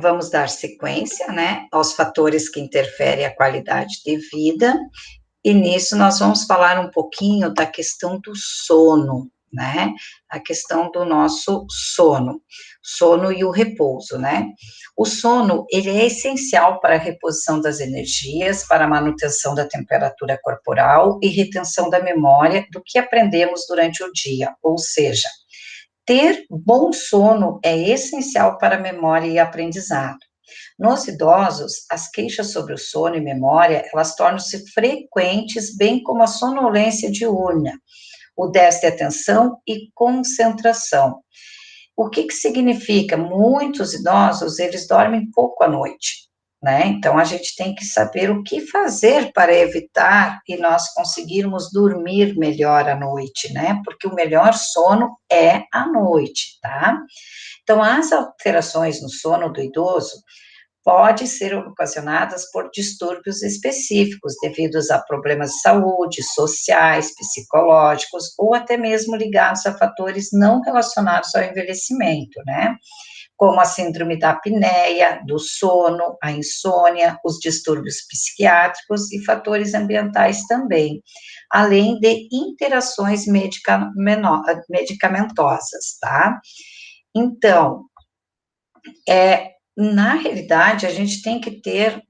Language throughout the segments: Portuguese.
Vamos dar sequência, né, aos fatores que interferem a qualidade de vida, e nisso nós vamos falar um pouquinho da questão do sono, né, a questão do nosso sono e o repouso, né. O sono, ele é essencial para a reposição das energias, para a manutenção da temperatura corporal e retenção da memória do que aprendemos durante o dia, ou seja, ter bom sono é essencial para a memória e aprendizado. Nos idosos, as queixas sobre o sono e memória, elas tornam-se frequentes, bem como a sonolência diurna, o déficit de atenção e concentração. O que que significa? Muitos idosos, eles dormem pouco à noite, né? Então, a gente tem que saber o que fazer para evitar e nós conseguirmos dormir melhor à noite, né? Porque o melhor sono é à noite, tá? Então, as alterações no sono do idoso podem ser ocasionadas por distúrbios específicos, devidos a problemas de saúde, sociais, psicológicos, ou até mesmo ligados a fatores não relacionados ao envelhecimento, né? Como a síndrome da apneia, do sono, a insônia, os distúrbios psiquiátricos e fatores ambientais também, além de interações medicamentosas, tá? Então, na realidade, a gente tem que ter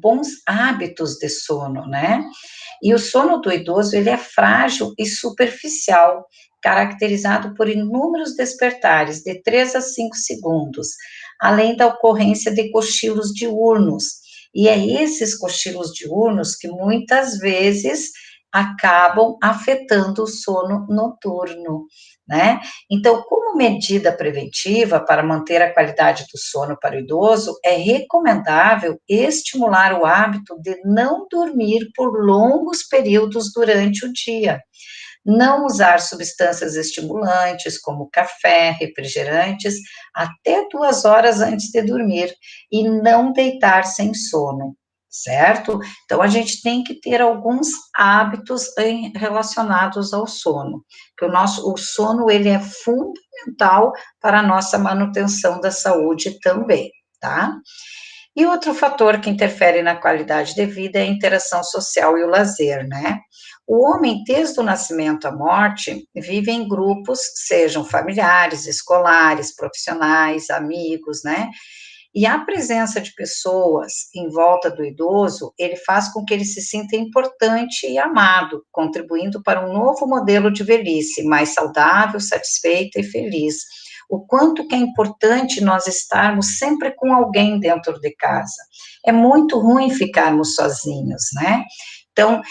bons hábitos de sono, né? E o sono do idoso, ele é frágil e superficial, caracterizado por inúmeros despertares, de 3 a 5 segundos, além da ocorrência de cochilos diurnos. E é esses cochilos diurnos que muitas vezes acabam afetando o sono noturno, né? Então, como medida preventiva para manter a qualidade do sono para o idoso, é recomendável estimular o hábito de não dormir por longos períodos durante o dia. Não usar substâncias estimulantes, como café, refrigerantes, até 2 horas antes de dormir, e não deitar sem sono, certo? Então, a gente tem que ter alguns hábitos relacionados ao sono, que o sono, ele é fundamental para a nossa manutenção da saúde também, tá? E outro fator que interfere na qualidade de vida é a interação social e o lazer, né? O homem, desde o nascimento à morte, vive em grupos, sejam familiares, escolares, profissionais, amigos, né? E a presença de pessoas em volta do idoso, ele faz com que ele se sinta importante e amado, contribuindo para um novo modelo de velhice, mais saudável, satisfeita e feliz. O quanto que é importante nós estarmos sempre com alguém dentro de casa. É muito ruim ficarmos sozinhos, né? Então,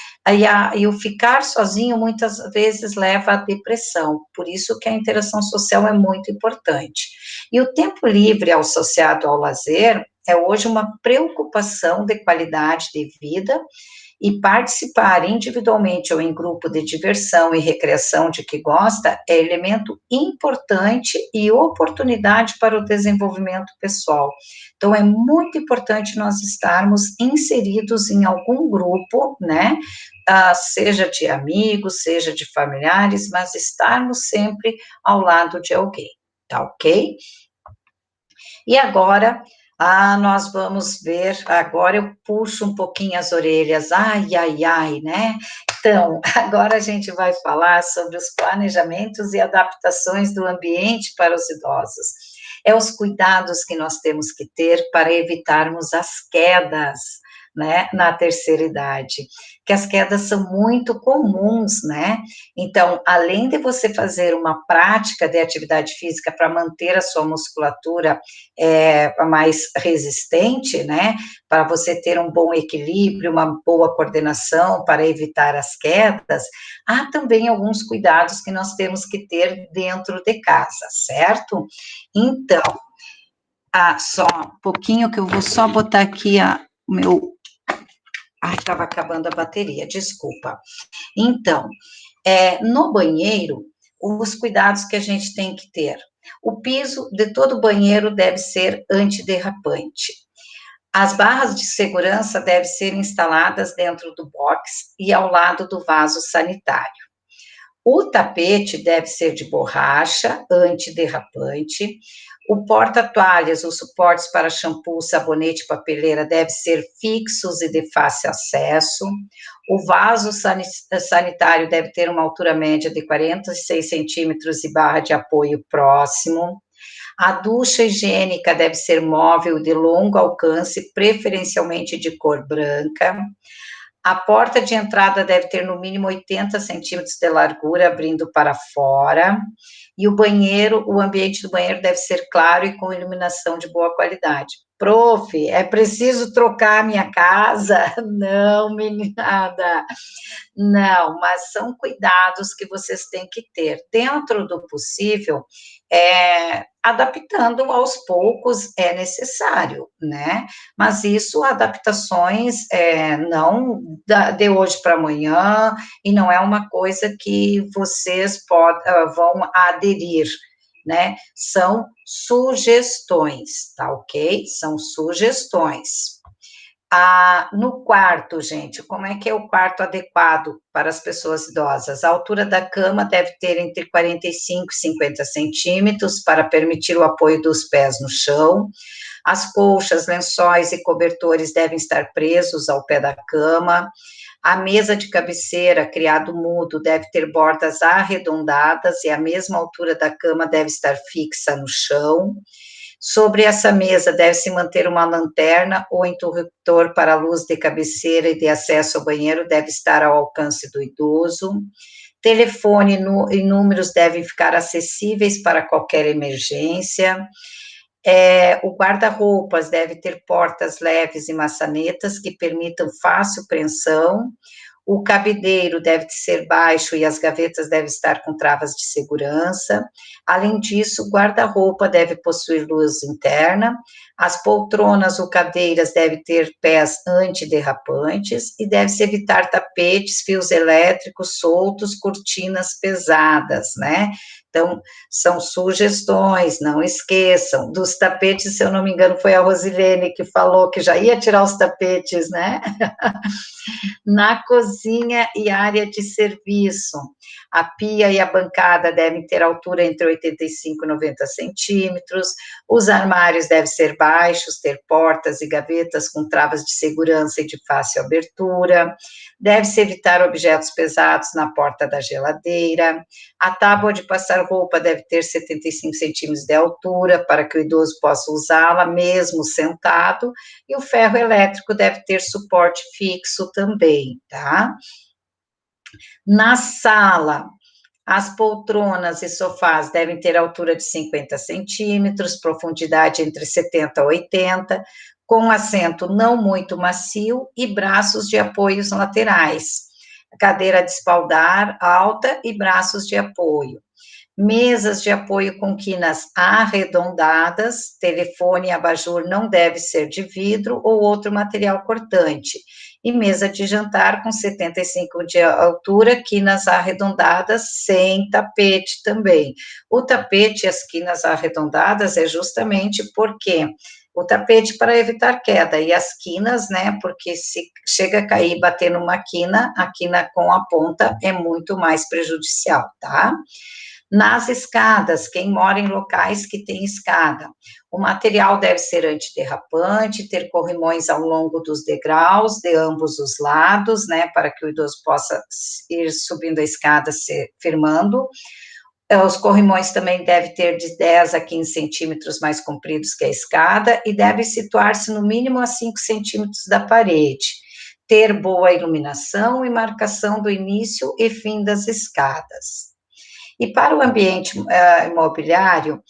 o ficar sozinho muitas vezes leva à depressão, por isso que a interação social é muito importante. E o tempo livre associado ao lazer é hoje uma preocupação de qualidade de vida, e participar individualmente ou em grupo de diversão e recreação de que gosta é elemento importante e oportunidade para o desenvolvimento pessoal. Então, é muito importante nós estarmos inseridos em algum grupo, né? Seja de amigos, seja de familiares, mas estarmos sempre ao lado de alguém, tá ok? E agora, nós vamos ver, agora eu puxo um pouquinho as orelhas, ai, ai, ai, né? Então, agora a gente vai falar sobre os planejamentos e adaptações do ambiente para os idosos. É os cuidados que nós temos que ter para evitarmos as quedas, né, na terceira idade, que as quedas são muito comuns, né? Então, além de você fazer uma prática de atividade física para manter a sua musculatura mais resistente, né, para você ter um bom equilíbrio, uma boa coordenação para evitar as quedas, há também alguns cuidados que nós temos que ter dentro de casa, certo? Então, só um pouquinho que eu vou só botar aqui o meu... Ai, estava acabando a bateria, desculpa. Então, no banheiro, os cuidados que a gente tem que ter. O piso de todo banheiro deve ser antiderrapante. As barras de segurança devem ser instaladas dentro do box e ao lado do vaso sanitário. O tapete deve ser de borracha antiderrapante. O porta-toalhas, os suportes para shampoo, sabonete e papeleira devem ser fixos e de fácil acesso. O vaso sanitário deve ter uma altura média de 46 centímetros e barra de apoio próximo. A ducha higiênica deve ser móvel de longo alcance, preferencialmente de cor branca. A porta de entrada deve ter no mínimo 80 centímetros de largura, abrindo para fora. E o banheiro, o ambiente do banheiro deve ser claro e com iluminação de boa qualidade. Prof, é preciso trocar a minha casa? Não, meninada. Não, mas são cuidados que vocês têm que ter. Dentro do possível, adaptando aos poucos é necessário, né? Mas isso, adaptações não de hoje para amanhã, e não é uma coisa que vocês vão aderir, né? São sugestões, tá ok? São sugestões. No quarto, gente, como é que é o quarto adequado para as pessoas idosas? A altura da cama deve ter entre 45 e 50 centímetros para permitir o apoio dos pés no chão. As colchas, lençóis e cobertores devem estar presos ao pé da cama. A mesa de cabeceira, criado mudo, deve ter bordas arredondadas e a mesma altura da cama deve estar fixa no chão. Sobre essa mesa deve-se manter uma lanterna ou interruptor para a luz de cabeceira e de acesso ao banheiro deve estar ao alcance do idoso. Telefone e números devem ficar acessíveis para qualquer emergência. O guarda-roupas deve ter portas leves e maçanetas que permitam fácil preensão. O cabideiro deve ser baixo e as gavetas devem estar com travas de segurança. Além disso, o guarda-roupa deve possuir luz interna. As poltronas ou cadeiras devem ter pés antiderrapantes e deve-se evitar tapetes, fios elétricos soltos, cortinas pesadas, né? Então, são sugestões, não esqueçam. Dos tapetes, se eu não me engano, foi a Rosilene que falou que já ia tirar os tapetes, né? Na cozinha e área de serviço, a pia e a bancada devem ter altura entre 85 e 90 centímetros, os armários devem ser baixos, ter portas e gavetas com travas de segurança e de fácil abertura, deve-se evitar objetos pesados na porta da geladeira, a tábua de passar roupa deve ter 75 centímetros de altura para que o idoso possa usá-la mesmo sentado, e o ferro elétrico deve ter suporte fixo também, tá? Na sala, as poltronas e sofás devem ter altura de 50 centímetros, profundidade entre 70 e 80, com assento não muito macio e braços de apoios laterais. Cadeira de espaldar alta e braços de apoio. Mesas de apoio com quinas arredondadas, telefone e abajur não deve ser de vidro ou outro material cortante. E mesa de jantar com 75 de altura, quinas arredondadas, sem tapete também. O tapete e as quinas arredondadas é justamente porque o tapete para evitar queda, e as quinas, né, porque se chega a cair e bater numa quina, a quina com a ponta é muito mais prejudicial, tá? Nas escadas, quem mora em locais que tem escada, o material deve ser antiderrapante, ter corrimões ao longo dos degraus, de ambos os lados, né, para que o idoso possa ir subindo a escada, se firmando. Os corrimões também devem ter de 10 a 15 centímetros mais compridos que a escada e deve situar-se no mínimo a 5 centímetros da parede. Ter boa iluminação e marcação do início e fim das escadas. E para o ambiente imobiliário,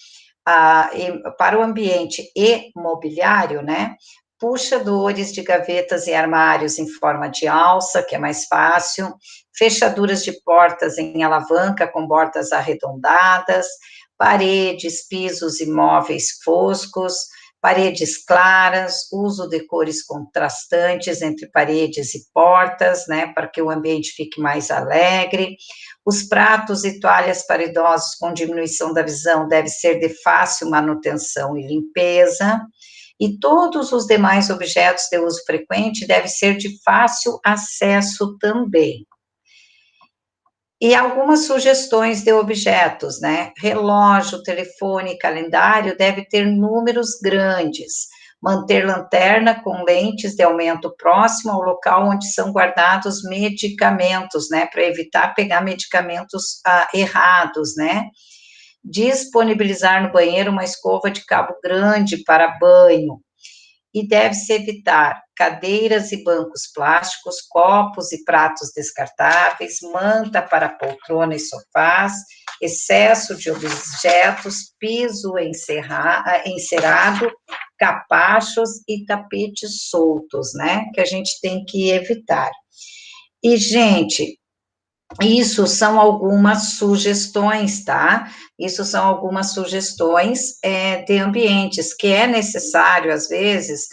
para o ambiente imobiliário, né, puxadores de gavetas e armários em forma de alça, que é mais fácil, fechaduras de portas em alavanca com bordas arredondadas, paredes, pisos e móveis foscos, paredes claras, uso de cores contrastantes entre paredes e portas, né, para que o ambiente fique mais alegre. Os pratos e toalhas para idosos com diminuição da visão devem ser de fácil manutenção e limpeza, e todos os demais objetos de uso frequente devem ser de fácil acesso também. E algumas sugestões de objetos, né? Relógio, telefone, calendário deve ter números grandes. Manter lanterna com lentes de aumento próximo ao local onde são guardados medicamentos, né? Para evitar pegar medicamentos errados, né? Disponibilizar no banheiro uma escova de cabo grande para banho. E deve-se evitar cadeiras e bancos plásticos, copos e pratos descartáveis, manta para poltrona e sofás, excesso de objetos, piso encerado, capachos e tapetes soltos, né? Que a gente tem que evitar. E, gente, isso são algumas sugestões, tá? Isso são algumas sugestões de ambientes que é necessário, às vezes,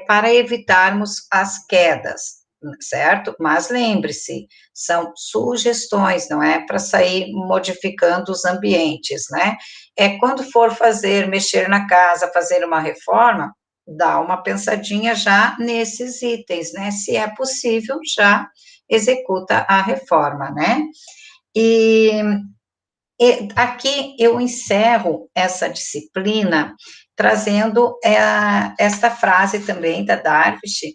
para evitarmos as quedas, certo? Mas lembre-se, são sugestões, não é para sair modificando os ambientes, né? Quando for mexer na casa, fazer uma reforma, dá uma pensadinha já nesses itens, né? Se é possível, já executa a reforma, né? E, aqui eu encerro essa disciplina trazendo esta frase também da Darvish,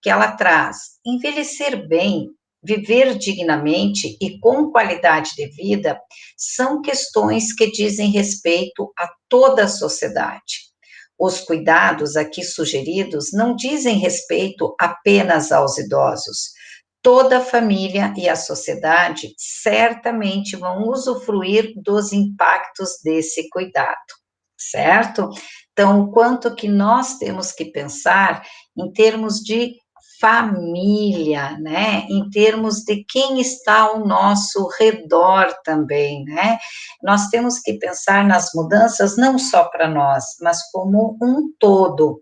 que ela traz: envelhecer bem, viver dignamente e com qualidade de vida são questões que dizem respeito a toda a sociedade. Os cuidados aqui sugeridos não dizem respeito apenas aos idosos. Toda a família e a sociedade certamente vão usufruir dos impactos desse cuidado, certo? Então, o quanto que nós temos que pensar em termos de família, né? Em termos de quem está ao nosso redor também, né? Nós temos que pensar nas mudanças não só para nós, mas como um todo.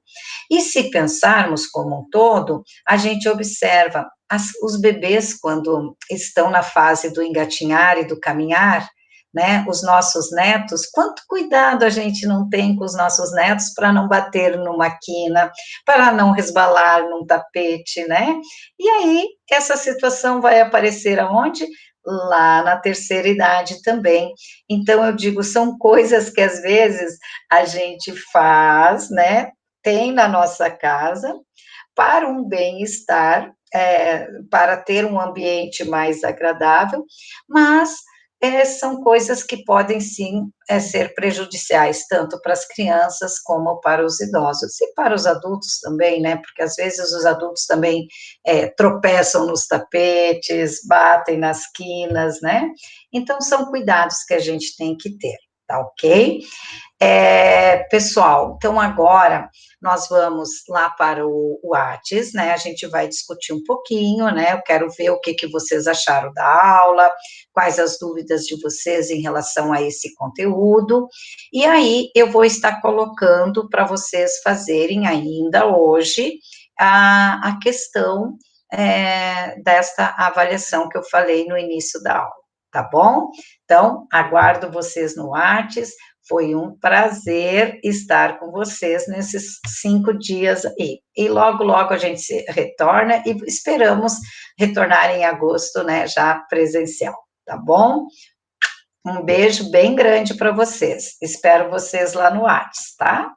E se pensarmos como um todo, a gente observa os bebês, quando estão na fase do engatinhar e do caminhar, né, os nossos netos, quanto cuidado a gente não tem com os nossos netos para não bater numa quina, para não resbalar num tapete, né? E aí, essa situação vai aparecer aonde? Lá na terceira idade também. Então, eu digo, são coisas que às vezes a gente faz, né? Tem na nossa casa, para um bem-estar, para ter um ambiente mais agradável, mas são coisas que podem sim ser prejudiciais, tanto para as crianças como para os idosos, e para os adultos também, né, porque às vezes os adultos também tropeçam nos tapetes, batem nas quinas, né, então são cuidados que a gente tem que ter, tá ok? Pessoal, então agora nós vamos lá para o Whats, né? A gente vai discutir um pouquinho, né? Eu quero ver o que vocês acharam da aula, quais as dúvidas de vocês em relação a esse conteúdo, e aí eu vou estar colocando para vocês fazerem ainda hoje a questão desta avaliação que eu falei no início da aula, tá bom? Então, aguardo vocês no Whats. Foi um prazer estar com vocês nesses 5 dias aí. E logo, logo a gente se retorna e esperamos retornar em agosto, né, já presencial, tá bom? Um beijo bem grande para vocês. Espero vocês lá no Whats, tá?